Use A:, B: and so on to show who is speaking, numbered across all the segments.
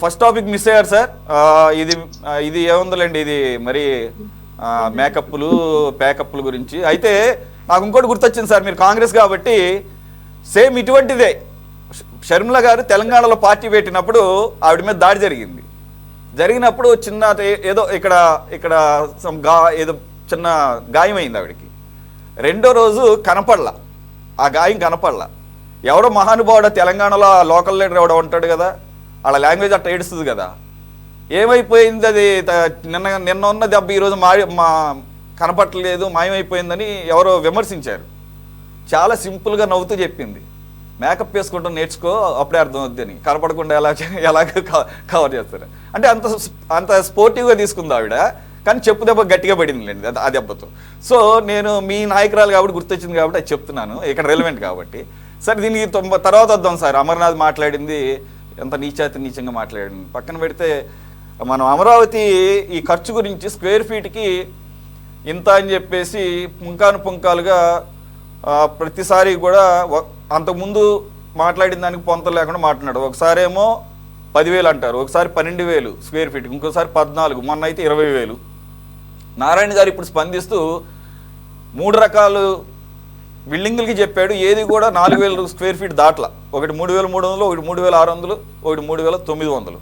A: First topic miss అయ్యారు sir. ఇది ఇది ఏముందండి, ఇది మరి మేకప్లు ప్యాకప్లు గురించి. అయితే నాకు ఇంకోటి గుర్తొచ్చింది సార్, మీరు కాంగ్రెస్ కాబట్టి సేమ్ ఇటువంటిదే. షర్మిల గారు తెలంగాణలో పార్టీ పెట్టినప్పుడు ఆవిడ మీద దాడి జరిగినప్పుడు చిన్న ఏదో ఇక్కడ ఇక్కడ ఏదో చిన్న గాయమైంది ఆవిడకి. రెండో రోజు కనపడలా, ఆ గాయం కనపడలా. ఎవడో మహానుభావుడు తెలంగాణలో లోకల్ లీడర్ ఎవడో ఉంటాడు కదా, వాళ్ళ లాంగ్వేజ్ అట్లా ఏడుస్తుంది కదా. ఏమైపోయింది అది, నిన్న ఉన్న దెబ్బ ఈరోజు మా కనపట్టలేదు, మాయమైపోయిందని ఎవరో విమర్శించారు. చాలా సింపుల్గా నవ్వుతూ చెప్పింది, మేకప్ వేసుకుంటాం నేర్చుకో, అప్పుడే అర్థం అవుద్ది అని. కనపడకుండా ఎలాగ కవర్ చేస్తారు అంటే అంత స్పోర్టివ్గా తీసుకుంది ఆవిడ. కానీ చెప్పు దెబ్బ గట్టిగా పడిందిలేండి ఆ దెబ్బతో. సో నేను మీ నాయకురాలు కాబట్టి గుర్తొచ్చింది కాబట్టి అది చెప్తున్నాను, ఇక్కడ రెలవెంట్ కాబట్టి. సరే దీనికి తర్వాత వద్దాం సార్. అమర్నాథ్ మాట్లాడింది ఎంత నీచంగా మాట్లాడింది పక్కన పెడితే, మనం అమరావతి ఈ ఖర్చు గురించి స్క్వేర్ ఫీట్కి ఇంత అని చెప్పేసి పుంకాలుగా ప్రతిసారి కూడా అంతకుముందు మాట్లాడిన దానికి పొంత లేకుండా మాట్లాడాడు. ఒకసారి ఏమో 10,000 అంటారు, ఒకసారి 12,000 స్క్వేర్ ఫీట్కి, ఇంకోసారి 14, మొన్న అయితే 20,000. నారాయణ గారు ఇప్పుడు స్పందిస్తూ 3 రకాలు బిల్డింగులకి చెప్పాడు, ఏది కూడా 4,000 స్క్వేర్ ఫీట్ దాట్ల. ఒకటి 3,300, ఒకటి 3,600, ఒకటి 3,900.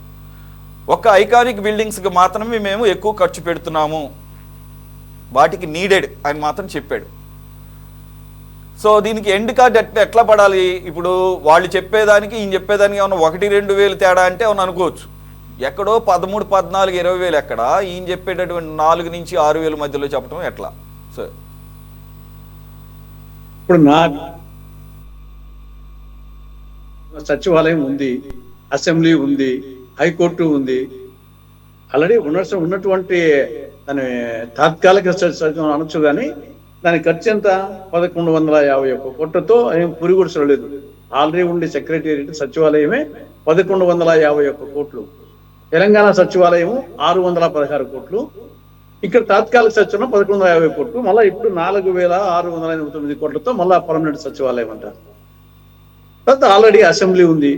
A: ఒక్క ఐకానిక్ బిల్డింగ్స్కి మాత్రమే మేము ఎక్కువ ఖర్చు పెడుతున్నాము, వాటికి నీడెడ్ అని మాత్రం చెప్పాడు. సో దీనికి ఎండ్ కార్డ్ ఎట్లా పడాలి? ఇప్పుడు వాళ్ళు చెప్పేదానికి ఈయన చెప్పేదానికి ఏమన్నా 1-2 తేడా అంటే ఏమన్నా అనుకోవచ్చు. ఎక్కడో 13, 14, 20,000 ఎక్కడ, ఈయన చెప్పేటటువంటి 4 నుంచి 6,000 మధ్యలో చెప్పడం ఎట్లా సార్?
B: ఇప్పుడు నా సచివాలయం ఉంది, అసెంబ్లీ ఉంది, హైకోర్టు ఉంది. ఆల్రెడీ ఉన్నటువంటి దాని తాత్కాలిక అనొచ్చు, కానీ దాని ఖర్చు ఎంత? 1,151 కోట్లతో ఏం పురిగుడిసలేదు. ఆల్రెడీ ఉండే సెక్రటేరియట్ సచివాలయమే 1,151 కోట్లు. తెలంగాణ సచివాలయం 616 కోట్లు. ఇక్కడ తాత్కాలిక సచివాలయం 1,150 కోట్లు. మళ్ళీ ఇప్పుడు 4,689 కోట్లతో మళ్ళా పర్మనెంట్ సచివాలయం అంటారు. తర్వాత ఆల్రెడీ అసెంబ్లీ ఉంది,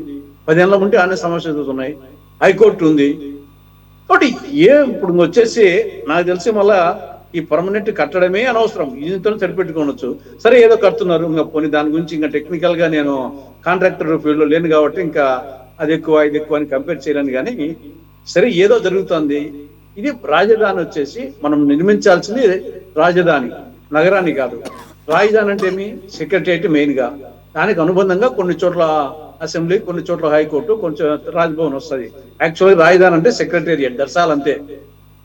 B: 10 ఏళ్ళ ఉంటే అన్ని సమస్యలు జరుగుతున్నాయి. హైకోర్టు ఉంది. కాబట్టి ఇప్పుడు వచ్చేసి నాకు తెలిసి మళ్ళా ఈ పర్మనెంట్ కట్టడమే అనవసరం, దీనితో సరిపెట్టుకోవచ్చు. సరే ఏదో కడుతున్నారు, ఇంకా పోనీ దాని గురించి ఇంకా టెక్నికల్ గా నేను కాంట్రాక్టర్ ఫీల్డ్ లో లేను కాబట్టి ఇంకా అది ఎక్కువ ఇది ఎక్కువ అని కంపేర్ చేయలేను. కానీ సరే ఏదో జరుగుతుంది. ఇది రాజధాని వచ్చేసి మనం నిర్మించాల్సింది రాజధాని, నగరాన్ని కాదు. రాజధాని అంటే ఏమి? సెక్రటరియట్ మెయిన్ గా, దానికి అనుబంధంగా కొన్ని చోట్ల అసెంబ్లీ, కొన్ని చోట్ల హైకోర్టు, కొంచెం రాజ్భవన్ వస్తుంది. యాక్చువల్గా రాజధాని అంటే సెక్రటేరియట్ దర్శాలు అంతే.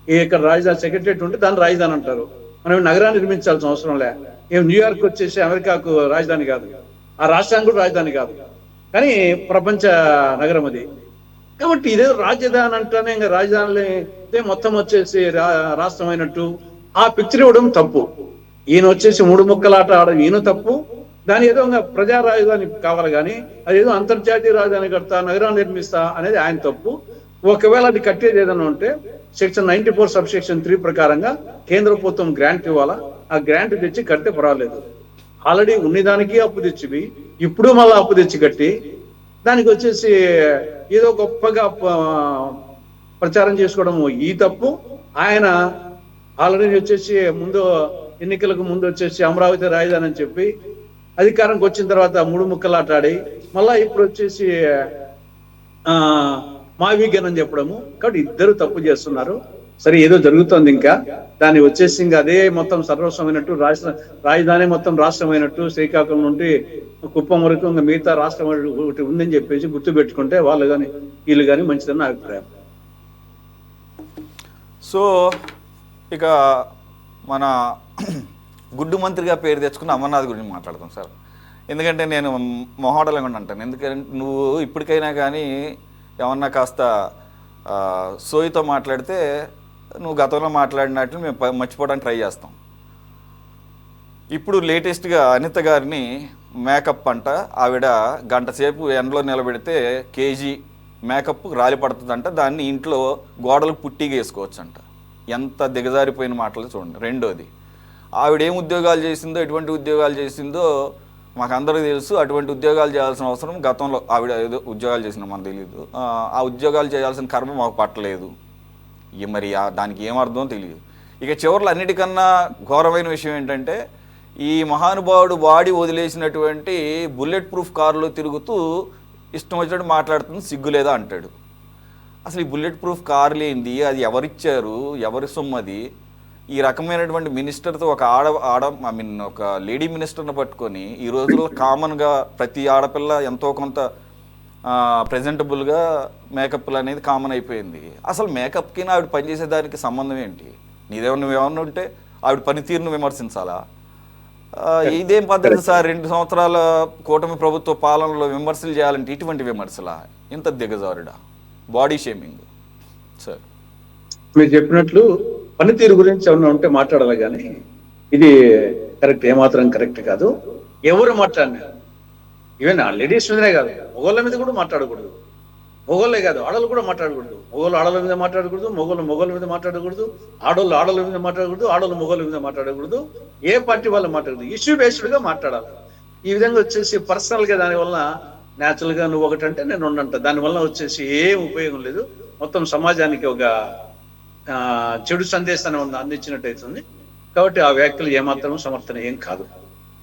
B: ఇక్కడ రాజధాని సెక్రటరియట్ ఉంటే దాన్ని రాజధాని అంటారు. మనం నగరాన్ని నిర్మించాల్సిన అవసరం లే. ఏం న్యూయార్క్ వచ్చేసి అమెరికాకు రాజధాని కాదు, ఆ రాష్ట్రానికి కూడా రాజధాని కాదు, కానీ ప్రపంచ నగరం అది. కాబట్టి ఇదే రాజధాని అంటేనే ఇంకా రాజధాని మొత్తం వచ్చేసి రాష్ట్రం అయినట్టు ఆ పిక్చర్ ఇవ్వడం తప్పు. ఈయన వచ్చేసి 3 ముక్కలాట ఆడడం ఈయన తప్పు. దాని ఏదో ప్రజా రాజధాని కావాలి, కానీ అదేదో అంతర్జాతీయ రాజధాని కడతా, నగరాన్ని నిర్మిస్తా అనేది ఆయన తప్పు. ఒకవేళ అది కట్టేది ఏదైనా ఉంటే సెక్షన్ 94 సబ్సెక్షన్ 3 ప్రకారంగా కేంద్ర ప్రభుత్వం గ్రాంట్ ఇవ్వాలా. ఆ గ్రాంట్ తెచ్చి కడితే పర్వాలేదు. ఆల్రెడీ ఉన్నదానికి అప్పు తెచ్చివి, ఇప్పుడు మళ్ళీ అప్పు తెచ్చి కట్టి దానికి వచ్చేసి ఏదో గొప్పగా ప్రచారం చేసుకోవడం ఈ తప్పు. ఆయన ఆల్రెడీ వచ్చేసి ఎన్నికలకు ముందు వచ్చేసి అమరావతి రాజధాని అని చెప్పి అధికారంకి వచ్చిన తర్వాత 3 ముక్కలాటాడి మళ్ళా ఇప్పుడు వచ్చేసి మావిగనని చెప్పడము. కాబట్టి ఇద్దరు తప్పు చేస్తున్నారు. సరే ఏదో జరుగుతుంది, ఇంకా దాన్ని వచ్చేసి ఇంకా అదే మొత్తం సర్వస్వమైనట్టు, రాజధాని మొత్తం రాష్ట్రమైనట్టు, శ్రీకాకుళం నుండి కుప్పం వరకు ఇంకా మిగతా రాష్ట్రం ఒకటి ఉందని చెప్పేసి గుర్తు పెట్టుకుంటే వాళ్ళు కానీ వీళ్ళు కానీ మంచిదని నా అభిప్రాయం.
A: సో ఇక మన గుడ్డు మంత్రిగా పేరు తెచ్చుకున్న అమర్నాథ్ గురించి మాట్లాడతాం సార్. ఎందుకంటే నేను మొహాటంగా అంటాను, ఎందుకంటే నువ్వు ఇప్పటికైనా కానీ ఏమన్నా కాస్త సోయితో మాట్లాడితే నువ్వు గతంలో మాట్లాడినట్లు మేము మర్చిపోవడానికి ట్రై చేస్తాం. ఇప్పుడు లేటెస్ట్గా అనిత గారిని మేకప్ అంట, ఆవిడ గంట సేపు ఎండలో నిలబెడితే కేజీ మేకప్ రాలి పడుతుందంట, దాన్ని ఇంట్లో గోడలకు పుట్టిగా వేసుకోవచ్చు అంట. ఎంత దిగజారిపోయిన మాటలు చూడండి. రెండోది, ఆవిడ ఏం ఉద్యోగాలు చేసిందో, ఎటువంటి ఉద్యోగాలు చేసిందో మాకు అందరికీ తెలుసు అటువంటి ఉద్యోగాలు చేయాల్సిన అవసరం గతంలో ఆవిడ ఏదో ఉద్యోగాలు చేసిన మనకు తెలియదు. ఆ ఉద్యోగాలు చేయాల్సిన కర్మ మాకు పట్టలేదు. మరి దానికి ఏమర్థం తెలియదు. ఇక చివరిలో అన్నిటికన్నా ఘోరమైన విషయం ఏంటంటే ఈ మహానుభావుడు వాడి వదిలేసినటువంటి బుల్లెట్ ప్రూఫ్ కారులో తిరుగుతూ ఇష్టం వచ్చినట్టు మాట్లాడుతుంది, సిగ్గులేదా అంటాడు. అసలు ఈ బుల్లెట్ ప్రూఫ్ కారు లేనిది అది ఎవరిచ్చారు, ఎవరి సొమ్మది? ఈ రకమైనటువంటి మినిస్టర్తో ఒక ఒక లేడీ మినిస్టర్ని పట్టుకొని ఈ రోజుల్లో కామన్గా ప్రతి ఆడపిల్ల ఎంతో కొంత ప్రజెంటబుల్గా మేకప్లు అనేది కామన్ అయిపోయింది. అసలు మేకప్కి ఆవిడ పనిచేసేదానికి సంబంధం ఏంటి? నువ్వేమన్నా ఉంటే ఆవిడ పనితీరును విమర్శించాలా? ఇదేం పద్ధతి సార్? 2 సంవత్సరాల కూటమి ప్రభుత్వ పాలనలో విమర్శలు చేయాలంటే ఇటువంటి విమర్శలా? ఇంత దిగజారుడా? Body shaming sir.
B: మీరు చెప్పినట్లు పనితీరు గురించి ఏమన్నా ఉంటే మాట్లాడాలి, కానీ ఇది కరెక్ట్, ఏమాత్రం కరెక్ట్ కాదు. ఎవరు మాట్లాడినారు? ఈవెన్ ఆ లేడీస్ మీదనే కాదు, మొగోళ్ళ మీద కూడా మాట్లాడకూడదు. మొగోళ్ళే కాదు, ఆడలు కూడా మాట్లాడకూడదు. మొగోళ్ళు ఆడల మీద మాట్లాడకూడదు, మొగోళ్ళ మీద మాట్లాడకూడదు, ఆడోళ్ళు ఆడల మీద మాట్లాడకూడదు, ఆడోళ్ళు మొగోళ్ళ మీద మాట్లాడకూడదు. ఏ పార్టీ వాళ్ళు మాట్లాడకూడదు, ఇష్యూ బేస్డ్గా మాట్లాడాలి. ఈ విధంగా వచ్చేసి పర్సనల్గా దానివల్ల న్యాచురల్గా నువ్వు ఒకటంటే నేను రెండంట, దానివల్ల వచ్చేసి ఏం ఉపయోగం లేదు. మొత్తం సమాజానికి ఒక చెడు సందేశాన్ని అందించినట్టు అవుతుంది. కాబట్టి ఆ వ్యాఖ్యలు ఏమాత్రం సమర్థనీయం కాదు.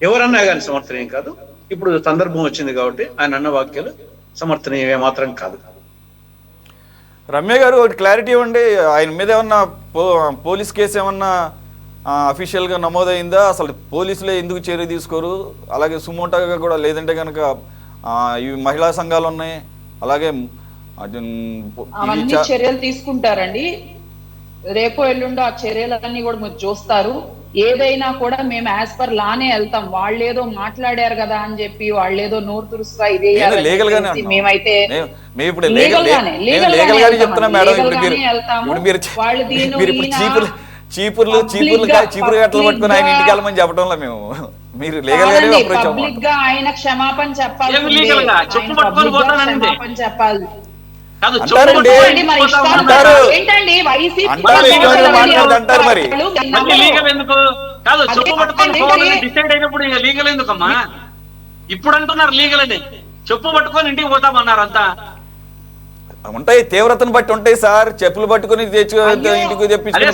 B: ఎవరన్నా కానీ సమర్థనీయం కాదు. ఇప్పుడు సందర్భం వచ్చింది కాబట్టి ఆయన అన్న వాక్యాలు సమర్థనీయం ఏమాత్రం కాదు.
A: రమ్య గారు ఒకటి క్లారిటీ ఇవ్వండి, ఆయన మీద ఏమన్నా పోలీస్ కేసు ఏమన్నా అఫీషియల్గా నమోదైందా? అసలు పోలీసులే ఎందుకు చర్య తీసుకోరు? అలాగే సుమోటాగా కూడా లేదంటే కనుక ఇవి మహిళా సంఘాలు ఉన్నాయి, అలాగే
C: అవన్నీ చర్యలు తీసుకుంటారండి. రేపు ఎల్లుండో ఆ చర్యలన్నీ కూడా మీరు చూస్తారు. ఏదైనా కూడా మేము యాజ్ పర్ లానే వెళ్తాం. వాళ్ళేదో మాట్లాడారు కదా అని చెప్పి వాళ్ళేదో నోరు తురుస్తా ఇదే మేమైతే
A: చీపుర్లు గట్టలు పట్టుకుని ఆయన ఇంటికి వెళ్ళమని చెప్పడంలో మేము మీరు
C: పబ్లిక్ గా ఆయన క్షమాపణ చెప్పాలి. చెప్పాలి
A: అంటారు మరి.
D: కాదు చెప్పు పట్టుకొని డిసైడ్ అయినప్పుడు ఇక లీగల్ ఎందుకమ్మా? ఇప్పుడు అంటున్నారు లీగల్ అని. చెప్పు పట్టుకొని ఇంటికి పోతామన్నారు అంతా.
A: ఉంటాయి, తీవ్రతను బట్టి ఉంటాయి సార్. చెప్పులు పట్టుకుని ఇంటికి తెచ్చుకోకండి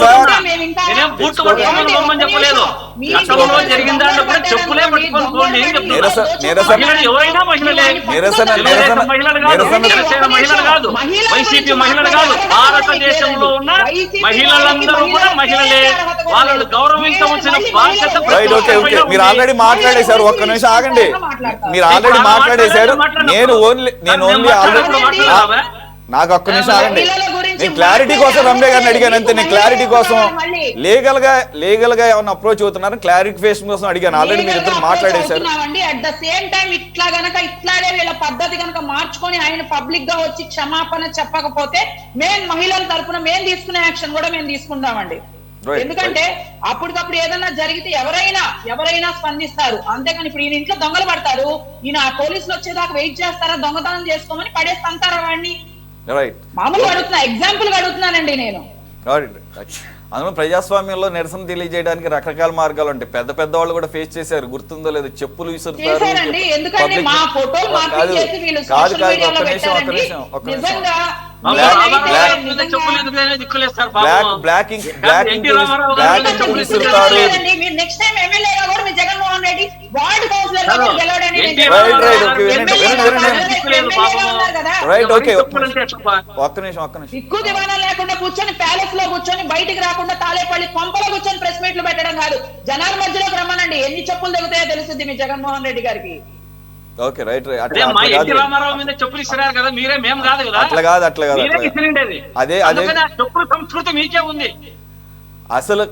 A: సార్.
D: నేనేం బూట్లు పట్టుకొని పోమని చెప్పలేదు. గతంలో జరిగిన దాంట్లో కూడా చెప్పులే పట్టుకొని పోండి ఎవరైనా మహిళలే. మహిళలు కాదు, వైసీపీ మహిళలు కాదు, భారతదేశంలో ఉన్న మహిళలందరూ కూడా మహిళలే. వాళ్ళని గౌరవించవలసిన బాధ్యత.
A: మీరు ఆల్రెడీ మాట్లాడేశారు, ఒక్క నిమిషం ఆగండి. మీరు ఆల్రెడీ మాట్లాడేశారు. నాకు ఒక్క నిమిషం ఆగండి. నేను క్లారిటీ కోసం రమ్య గారిని అడిగాను అంతే. నేను క్లారిటీ కోసం లీగల్ గా ఏమన్నా అప్రోచ్ అవుతున్నారు, క్లారిఫికేషన్ కోసం అడిగాను. ఆల్రెడీ మీరు ఇద్దరు మాట్లాడేశారు.
C: అట్ ద సేమ్ టైం ఇట్లాగే వీళ్ళ పద్ధతి కనుక మార్చుకొని ఆయన పబ్లిక్ గా వచ్చి క్షమాపణ చెప్పకపోతే మేము మహిళల తరఫున మేము తీసుకునే యాక్షన్ కూడా మేము తీసుకుంటామండి. ఎందుకంటే అప్పటికప్పుడు ఏదన్నా జరిగితే ఎవరైనా స్పందిస్తారు. అంతేకాని ఇప్పుడు ఈయన ఇంట్లో దొంగలు పడతారు, ఈయన పోలీసులు వచ్చేదాకా వెయిట్ చేస్తారా? దొంగతనం చేసుకోమని పడేస్తారా వాడిని? మామూలుగా అడుగుతున్నా, ఎగ్జాంపుల్ గా అడుగుతున్నానండి నేను.
A: అందులో ప్రజాస్వామ్యంలో నిరసన తెలియజేయడానికి రకరకాల మార్గాలు ఉంటాయి. పెద్ద వాళ్ళు కూడా ఫేస్ చేశారు, గుర్తుందో లేదు. చెప్పులు విసురుతారు.
C: ఎక్కువ దివాణాలు లేకుండా కూర్చొని ప్యాలెస్ లో కూర్చొని బయటికి రాకుండా తాలేపల్లి కొంపలో కూర్చొని ప్రెస్ మీట్లు పెట్టడం కాదు, జనాల మధ్యలోకి రమ్మనండి. ఎన్ని చెప్పులు దిగుతాయో తెలుస్తుంది మీ జగన్మోహన్ రెడ్డి గారికి.
A: Okay right right.
D: రామారావు మీద చెప్పులు ఇస్తున్నారు కదా మీరే, మేము కాదు కదా.
A: అట్లా కాదు అదే
D: చెప్పుల సంస్కృతి మీకే ఉంది.
A: అసలు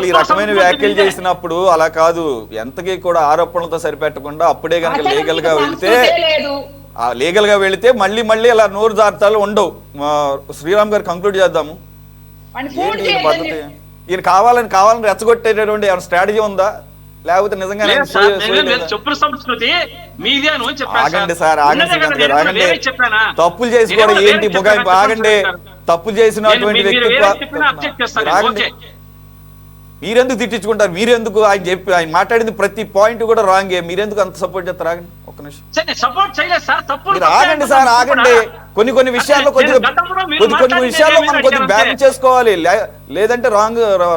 A: ఈ రకమైన వ్యాఖ్యలు చేసినప్పుడు అలా కాదు, ఎంతకీ కూడా ఆరోపణలతో సరిపెట్టకుండా అప్పుడే కనుక లీగల్ గా వెళితే మళ్ళీ అలా నోరు జాగ్రత్తలు ఉండవు. శ్రీరామ్ గారు కంక్లూడ్ చేద్దాము. పద్ధతి ఈయన కావాలని రెచ్చగొట్టేటటువంటి ఏమైనా స్ట్రాటజీ ఉందా, లేకపోతే నిజంగా
D: చెప్పుల సంస్కృతి మీదే అని
A: ఆగండి సార్, ఆగండి. తప్పులు చేసుకోవడం ఏంటి బుగాయింపు? ఆగండి. తప్పులు చేసినటువంటి వ్యక్తి మీరెందుకు తిట్టించుకుంటారు? మీరెందుకు ఆయన మాట్లాడింది ప్రతి పాయింట్ కూడా రాంగే, మీరెందుకు అంత సపోర్ట్ చేస్తారు? ఆగండి ఒక్క నిమిషం,
D: సపోర్ట్ చేయలేదు సార్, తప్పు
A: మీరు ఆగండి సార్, ఆగండి. కొన్ని విషయాల్లో కొన్ని విషయాల్లో మనం కొద్దిగా బ్యాలెన్స్ చేసుకోవాలి, లేదంటే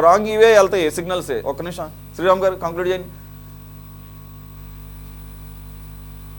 A: రాంగ్ ఇవే వెళ్తాయి సిగ్నల్స్. ఒక్క నిమిషం శ్రీరామ్ గారు కంక్లూడ్ చేయండి.